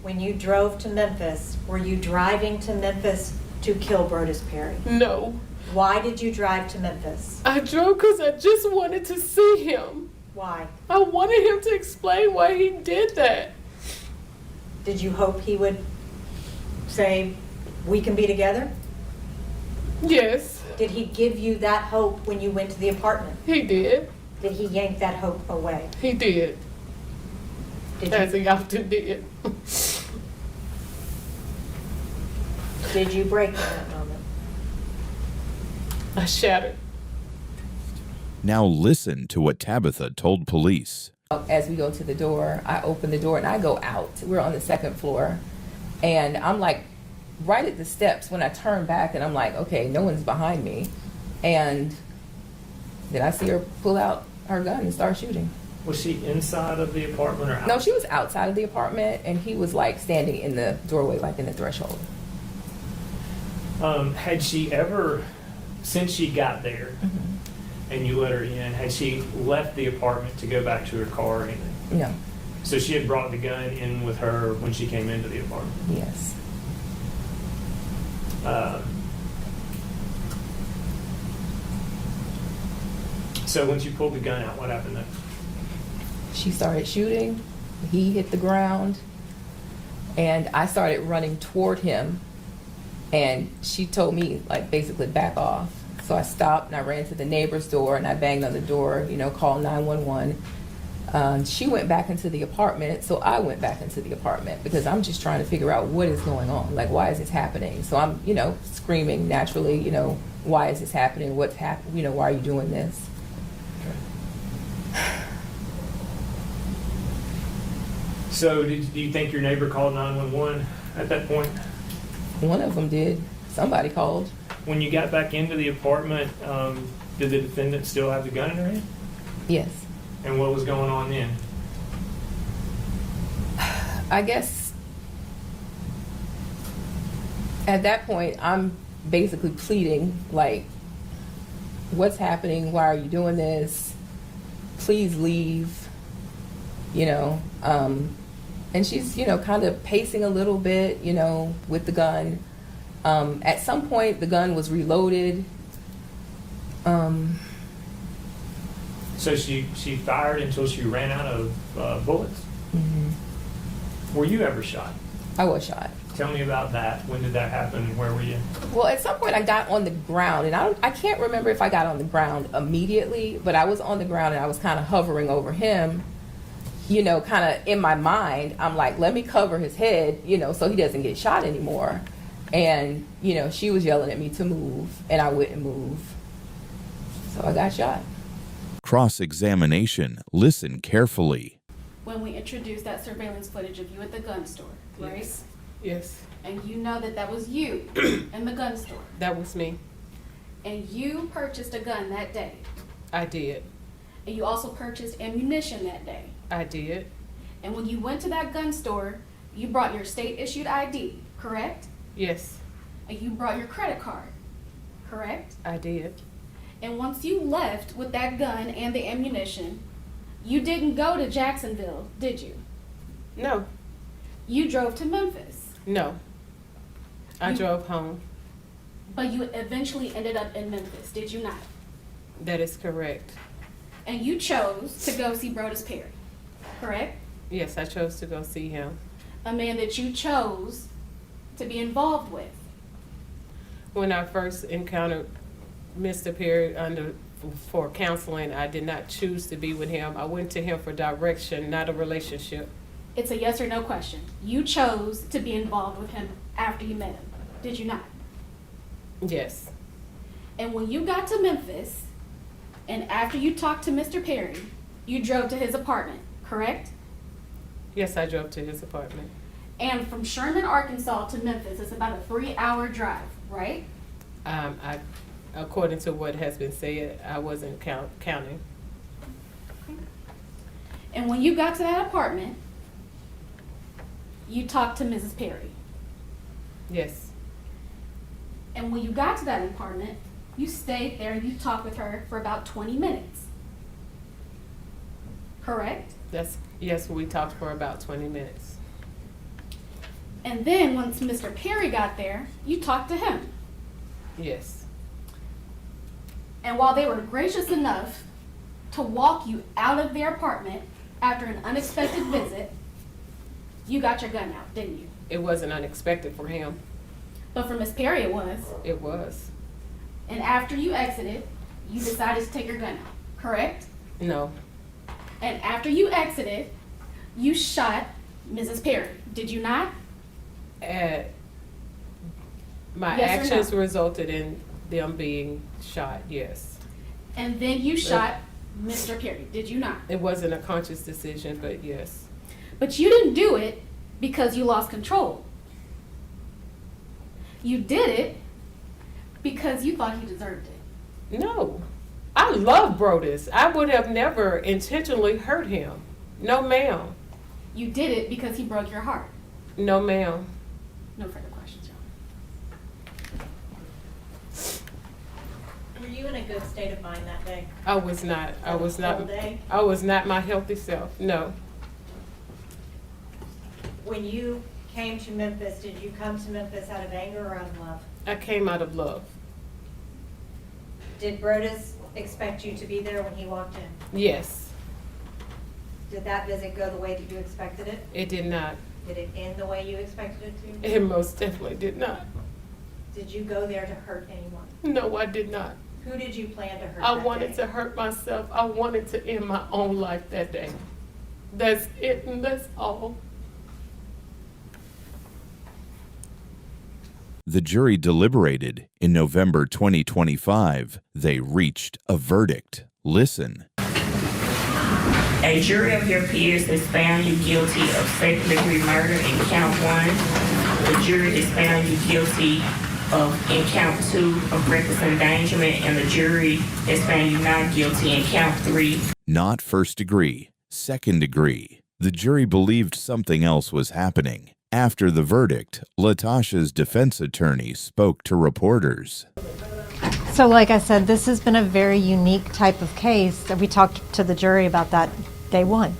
When you drove to Memphis, were you driving to Memphis to kill Brodus Perry?
No.
Why did you drive to Memphis?
I drove because I just wanted to see him.
Why?
I wanted him to explain why he did that.
Did you hope he would say, we can be together?
Yes.
Did he give you that hope when you went to the apartment?
He did.
Did he yank that hope away?
He did. As he often did.
Did you break in that moment?
I shattered.
Now listen to what Tabitha told police.
As we go to the door, I open the door and I go out. We're on the second floor. And I'm like right at the steps when I turn back and I'm like, okay, no one's behind me. And Then I see her pull out her gun and start shooting.
Was she inside of the apartment or out?
No, she was outside of the apartment, and he was like standing in the doorway, like in the threshold.
Had she ever, since she got there and you let her in, had she left the apartment to go back to her car or anything?
No.
So she had brought the gun in with her when she came into the apartment?
Yes.
So once you pulled the gun out, what happened next?
She started shooting. He hit the ground, and I started running toward him. And she told me, like, basically back off. So I stopped and I ran to the neighbor's door and I banged on the door, called 911. She went back into the apartment, so I went back into the apartment because I'm just trying to figure out what is going on. Like, why is this happening? So I'm, screaming naturally, why is this happening? What's happening? Why are you doing this?
So do you think your neighbor called 911 at that point?
One of them did. Somebody called.
When you got back into the apartment, did the defendant still have the gun in her hand?
Yes.
And what was going on then?
I guess at that point, I'm basically pleading, like, what's happening? Why are you doing this? Please leave, and she's, kind of pacing a little bit, with the gun. At some point, the gun was reloaded.
So she fired until she ran out of bullets?
Mm-hmm.
Were you ever shot?
I was shot.
Tell me about that. When did that happen? Where were you?
Well, at some point I got on the ground, and I can't remember if I got on the ground immediately, but I was on the ground and I was kind of hovering over him, kind of in my mind. I'm like, let me cover his head, so he doesn't get shot anymore. And, she was yelling at me to move, and I wouldn't move. So I got shot.
Cross-examination. Listen carefully.
When we introduced that surveillance footage of you at the gun store, right?
Yes. Yes.
And you know that was you in the gun store.
That was me.
And you purchased a gun that day.
I did.
And you also purchased ammunition that day.
I did.
And when you went to that gun store, you brought your state-issued ID, correct?
Yes.
And you brought your credit card, correct?
I did.
And once you left with that gun and the ammunition, you didn't go to Jacksonville, did you?
No.
You drove to Memphis.
No. I drove home.
But you eventually ended up in Memphis, did you not?
That is correct.
And you chose to go see Brodus Perry, correct?
Yes, I chose to go see him.
A man that you chose to be involved with.
When I first encountered Mr. Perry for counseling, I did not choose to be with him. I went to him for direction, not a relationship.
It's a yes or no question. You chose to be involved with him after you met him, did you not?
Yes.
And when you got to Memphis, and after you talked to Mr. Perry, you drove to his apartment, correct?
Yes, I drove to his apartment.
And from Sherman, Arkansas to Memphis, it's about a 3-hour drive, right?
According to what has been said, I wasn't counting.
And when you got to that apartment, you talked to Mrs. Perry.
Yes.
And when you got to that apartment, you stayed there and you talked with her for about 20 minutes. Correct?
Yes, we talked for about 20 minutes.
And then once Mr. Perry got there, you talked to him.
Yes.
And while they were gracious enough to walk you out of their apartment after an unexpected visit, you got your gun out, didn't you?
It wasn't unexpected for him.
But for Miss Perry, it was.
It was.
And after you exited, you decided to take your gun out, correct?
No.
And after you exited, you shot Mrs. Perry, did you not?
My
Yes or
actions
no?
resulted in them being shot, yes.
And then you shot Mr. Perry, did you not?
It wasn't a conscious decision, but yes.
But you didn't do it because you lost control. You did it because you thought he deserved it.
No. I love Brodus. I would have never intentionally hurt him. No, ma'am.
You did it because he broke your heart.
No, ma'am.
No further questions, Your
Were you in a good state of mind that day?
I was not. I was not.
All day?
I was not my healthy self. No.
When you came to Memphis, did you come to Memphis out of anger or out of love?
I came out of love.
Did Brodus expect you to be there when he walked in?
Yes.
Did that visit go the way that you expected it?
It did not.
Did it end the way you expected it to?
It most definitely did not.
Did you go there to hurt anyone?
No, I did not.
Who did you plan to hurt
I
that
wanted
day?
to hurt myself. I wanted to end my own life that day. That's it, and that's all.
The jury deliberated. In November 2025, they reached a verdict. Listen.
A jury of your peers has found you guilty of second-degree murder in count 1. The jury has found you guilty in count 2 of reckless endangerment, and the jury has found you not guilty in count 3.
Not first degree, second degree. The jury believed something else was happening. After the verdict, Latoshia's defense attorney spoke to reporters.
So like I said, this has been a very unique type of case that we talked to the jury about that day one,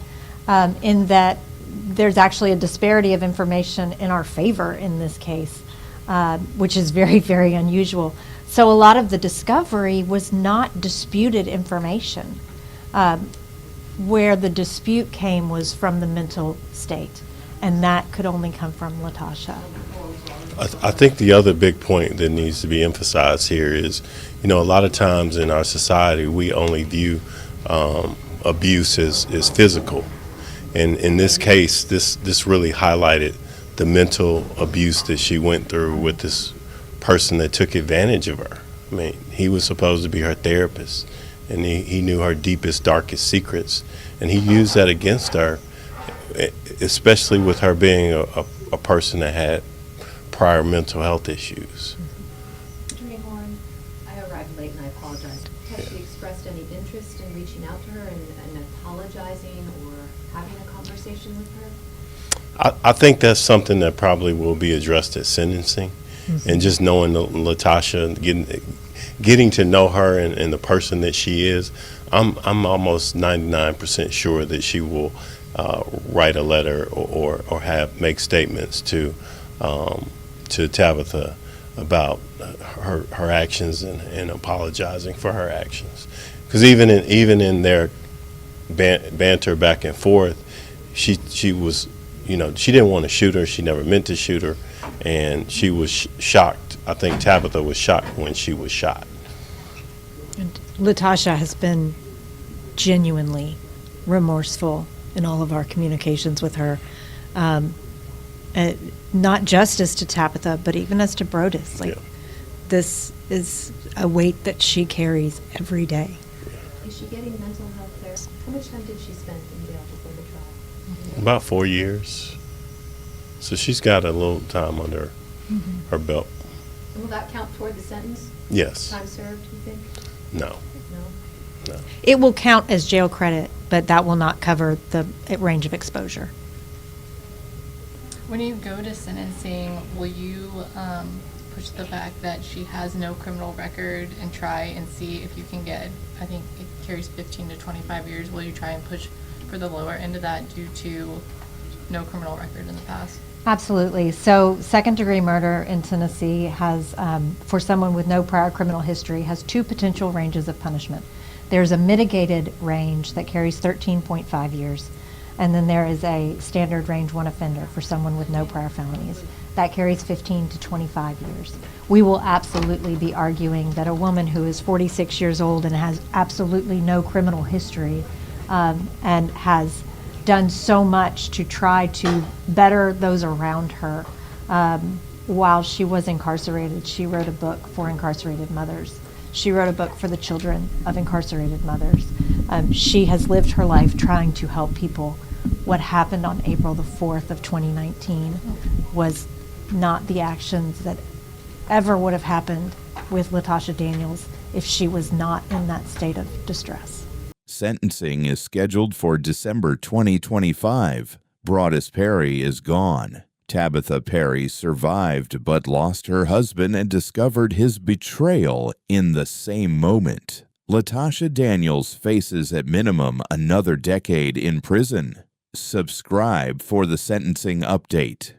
in that there's actually a disparity of information in our favor in this case, which is very, very unusual. So a lot of the discovery was not disputed information. Where the dispute came was from the mental state, and that could only come from Latoshia.
I think the other big point that needs to be emphasized here is, a lot of times in our society we only view abuse as physical, and in this case, this really highlighted the mental abuse that she went through with this person that took advantage of her. I mean, he was supposed to be her therapist, and he knew her deepest, darkest secrets, and he used that against her, especially with her being a person that had prior mental health issues.
Attorney Horn, I arrived late and I apologize. Has she expressed any interest in reaching out to her and apologizing or having a conversation with her?
I think that's something that probably will be addressed at sentencing, and just knowing Latoshia, getting to know her and the person that she is, I'm almost 99% sure that she will write a letter or make statements to Tabitha about her actions and apologizing for her actions. Because even in their banter back and forth, she was, she didn't want to shoot her. She never meant to shoot her, and she was shocked. I think Tabitha was shocked when she was shot.
And Latoshia has been genuinely remorseful in all of our communications with her. Not just as to Tabitha, but even as to Brodus. This is a weight that she carries every day.
Is she getting mental health therapy? How much time did she spend in jail before the trial?
About 4 years. So she's got a little time under her belt.
And will that count toward the sentence?
Yes.
Time served, you think?
No.
No?
It will count as jail credit, but that will not cover the range of exposure.
When you go to sentencing, will you push the fact that she has no criminal record and try and see if you can get, I think it carries 15 to 25 years, will you try and push for the lower end of that due to no criminal record in the past?
Absolutely. So second-degree murder in Tennessee has, for someone with no prior criminal history, has two potential ranges of punishment. There's a mitigated range that carries 13.5 years. And then there is a standard range 1 offender for someone with no prior felonies. That carries 15 to 25 years. We will absolutely be arguing that a woman who is 46 years old and has absolutely no criminal history and has done so much to try to better those around her. While she was incarcerated, she wrote a book for incarcerated mothers. She wrote a book for the children of incarcerated mothers. She has lived her life trying to help people. What happened on April the 4th of 2019 was not the actions that ever would have happened with Latoshia Daniels if she was not in that state of distress.
Sentencing is scheduled for December 2025. Brodus Perry is gone. Tabitha Perry survived but lost her husband and discovered his betrayal in the same moment. Latoshia Daniels faces at minimum another decade in prison. Subscribe for the sentencing update.